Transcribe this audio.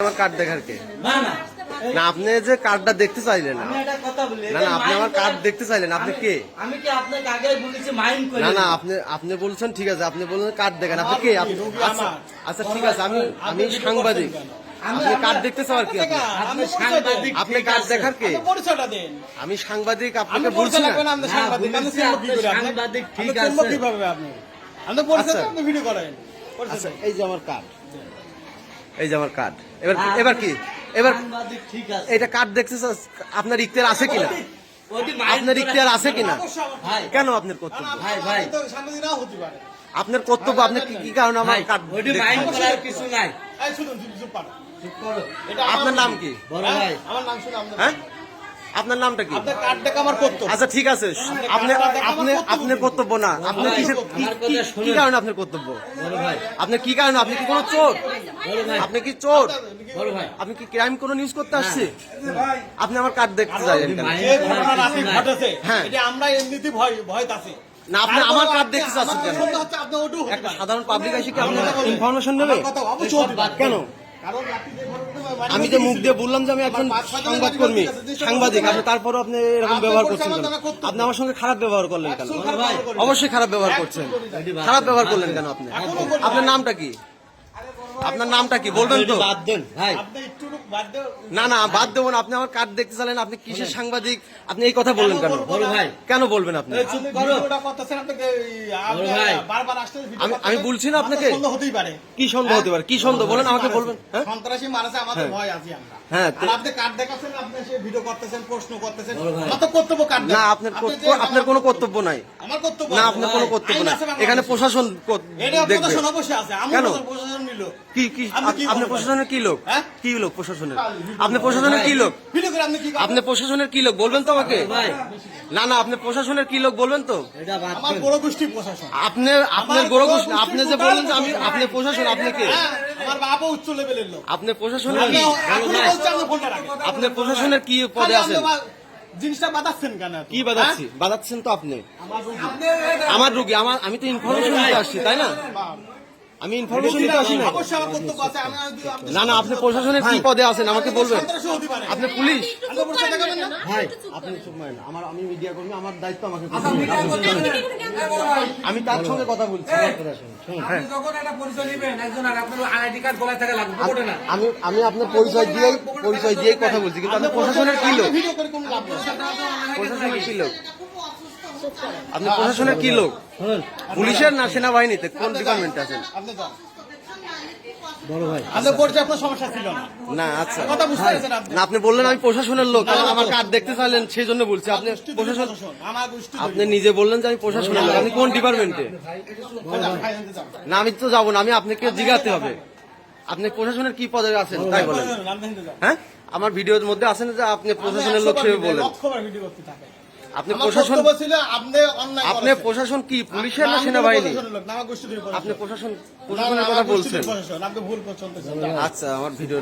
আমার কার্ড দেখার কে? না না না, আপনি যে কার্ডটা দেখতে চাইলেন না, আমি একটা কথা বলি, না না, আপনি আমার কার্ড দেখতে চাইলেন, আপনি কে? আমি কি আপনাকে আগে বলেছি মাইন্ড করে? না না, আপনি বলছেন ঠিক আছে, আপনি বললেন কার্ড দেখেন, আপনি কে? আচ্ছা ঠিক আছে, আমি সাংবাদিক, আপনি কার্ড দেখতে চাওয়ার কি? আপনি সাংবাদিক, আপনি কার্ড দেখার কে? পরিচয়টা দেন। আমি সাংবাদিক, আমি আপনাকে বলছি পরিচয় না। লাগবে না, আপনি সাংবাদিক। আপনি চিনব কি করে? আপনি সাংবাদিক ঠিক আপনি চিনব আছে। কিভাবে আপনি? আপনি পরিচয় আচ্ছা। দেন, আপনি ভিডিও করেন। পরিচয় আচ্ছা, দেন। এই যে আমার কার্ড, এই যে আমার কার্ড। এবার কি? এবার সাংবাদিক ঠিক আছে। এটা কার্ড দেখতে আপনার ইখতিয়ার আছে কিনা? ওটি মাইন্ড আপনার করে- ইখতিয়ার আছে কিনা? অবশ্যই আমার- ভাই কেন আপনার কর্তব্য? ভাই, ভাই। আপনি তো সাংবাদিক নাও হতে পারে। আপনার কর্তব্য, আপনি কি কারণে আমার ভাই, কার্ড ওটি দেখতে- মাইন্ড করার কিছু নাই। এই শুনুন, চুপ পারো। চুপ করো। এটা আমার আপনার নাম কি? বড় ভাই, আমার নাম শুনে আপনার হ্যাঁ, আপনার নামটা কি? আপনার কার্ড দেখা আমার কর্তব্য। আচ্ছা ঠিক আছে, আপনি আপনি আপনার কর্তব্য না, আপনি ভাই, কিসের আমার কথা শুনুন। কি কারণে আপনার কর্তব্য? বড় ভাই, আপনি কি কারণে? আপনি কি কোনো চোর? বড় ভাই, আপনি কি চোর? বড় ভাই। আপনি কি ক্রাইম কোনো নিউজ করতে আসছে? আপনি আমার কার্ড দেখতে চাইলেন কেন? মাইন্ড যে ঘটনা রাতে ঘটেছে, হ্যাঁ। এটা আমরা এমনিতেই ভয় আছে। না, আপনি আমার কার্ড দেখতে চাচ্ছেন কেন? আপনি ওটু হতে একটা পারে। সাধারণ পাবলিক এসে কি আপনার আমার কথা বলেন। ইনফরমেশন নেবে? আমার কথা অবশ্যই হতে পারে। কেন? কারণ রাতে যে ঘটনা আমি যে মুখ দিয়ে বললাম যে আমি একজন সংবাদকর্মী, সাংবাদিক, আপনি তারপরও আপনি এরকম ব্যবহার করছেন কেন? আপনি আমার সঙ্গে খারাপ ব্যবহার করলেন কেন? অবশ্যই খারাপ ব্যবহার করছেন। খারাপ ব্যবহার করলেন কেন আপনি? আপনার নামটা কি? আপনার নামটা কি বলবেন তো? বাদ দেন ভাই। আপনি একটু বাদ দেন। না না, বাদ দেবো না। আপনি আমার কার্ড দেখতে চাইলেন, আপনি কিসের সাংবাদিক? আপনি এই কথা বললেন কেন? বড় ভাই, কেন বলবেন আপনি? এই চুপ আপনি করো। ভিডিওটা করতেছেন, আপনাকে আপনি বড় ভাই। বারবার আসতে ভিডিও আমি করতেছেন। বলছি না আপনাকে? আমার তো সন্দেহ হতেই পারে। কি সন্দেহ হতে পারে? কি সন্দেহ বলেন, আমাকে বলবেন। হ্যাঁ সন্ত্রাসী মানুষে আমাদের হ্যাঁ। ভয় আছি আমরা। হ্যাঁ, আর আপনি কার্ড দেখাচ্ছেন, আপনি সে ভিডিও করতেছেন, প্রশ্ন করতেছেন। বড় ভাই। আমার তো কর্তব্য কার্ড না, দেখা। আপনার আপনি যে আপনার কোনো কর্তব্য নাই। আমার কর্তব্য না, আছে। আপনার কোনো কর্তব্য আইন না। আছে বাংলাদেশে। এখানে প্রশাসন এটা দেখবে। প্রশাসন অবশ্যই আছে। আমি কেন? প্রশাসন নিল। কি কি আপনি কি আপনি বলবেন? প্রশাসনের কি লোক? হ্যাঁ? কি লোক প্রশাসনের? আপনি প্রশাসনের কি লোক? ভিডিও করে আপনি কি করবেন? আপনি প্রশাসনের কি লোক বলবেন তো আমাকে? ভাই, না না, আপনি প্রশাসনের কি লোক বলবেন তো? এটা বাদ আমার দেন। বড় গোষ্ঠী প্রশাসন। আপনি আপনার গরু আপনি যে বললেন যে আমি আপনি প্রশাসন, আপনি কে? হ্যাঁ, আমার বাবা উচ্চ লেভেলের লোক। আপনি প্রশাসনের আপনি কি? এখনই বলছেন, আপনি ফোনটা রাখেন। আপনি প্রশাসনের কি পদে খালি আছেন? আপনি জিনিসটা বাঁধাচ্ছেন কেন এত? কি বাজাচ্ছি? বাজাচ্ছেন তো আপনি। আমার রুগী, আমি তো ইনফরমেশন দিতে আসছি, তাই না? আমি ইনফরমেশন দিতে আসি না। অবশ্যই আমার কর্তব্য আছে। আমি আপনি না না, আপনি প্রশাসনের কি পদে আছেন আমাকে বলবেন। সন্ত্রাসী হতে পারে। আপনি পুলিশ। আপনি পরিচয় দেখাবেন না? ভাই, আপনি চুপ করেন। আমি মিডিয়া কর্মী, আমার দায়িত্ব আমাকে করতে হবে। আমি তার সঙ্গে কথা বলছি। আপনি যখন একটা পরিচয় নেবেন একজন আর আপনার আইডি কার্ড গলায় থাকা লাগবে ওঠে না। আমি আপনার পরিচয় দিয়েই কথা বলছি, কিন্তু আপনি প্রশাসনের কি লোক? ভিডিও করে কোনো লাভ নেই। প্রশাসনের কি লোক? আপনি প্রশাসনের কি লোক? পুলিশের না সেনাবাহিনীতে? কোন ডিপার্টমেন্টে আছেন? আপনি যান। বড় ভাই, আপনার পরিচয় আপনার সমস্যা ছিল না। না আচ্ছা, কথা বুঝতে পেরেছেন আপনি? না আপনি বললেন আমি প্রশাসনের লোক, কারণ আমার কার্ড দেখতে চাইলেন সেই জন্য বলছি। আপনি গোষ্ঠী ধরে প্রশাসন, প্রশাসন। আমার গোষ্ঠী আপনি নিজে বললেন যে আমি প্রশাসনের লোক। আপনি কোন ডিপার্টমেন্টে? না আমি তো যাবো না, আমি আপনাকে জিজ্ঞাসতে হবে আপনি প্রশাসনের কি পদে আছেন তাই বলেন। হ্যাঁ, আমার ভিডিওর মধ্যে আছেন যে আপনি প্রশাসনের লোক হিসেবে বলেন। ভিডিও করতে থাকে। আপনি আমার প্রশাসন, কর্তব্য ছিল, আপনি অন্যায় আপনি করেছেন। প্রশাসন কি পুলিশের না আমি সেনাবাহিনী? প্রশাসনের লোক না, আমার গোষ্ঠী ধরে আপনি প্রশাসন। প্রশাসনের কথা বলছেন। প্রশাসন, আপনি ভুল করছেন। আচ্ছা, আমার ভিডিও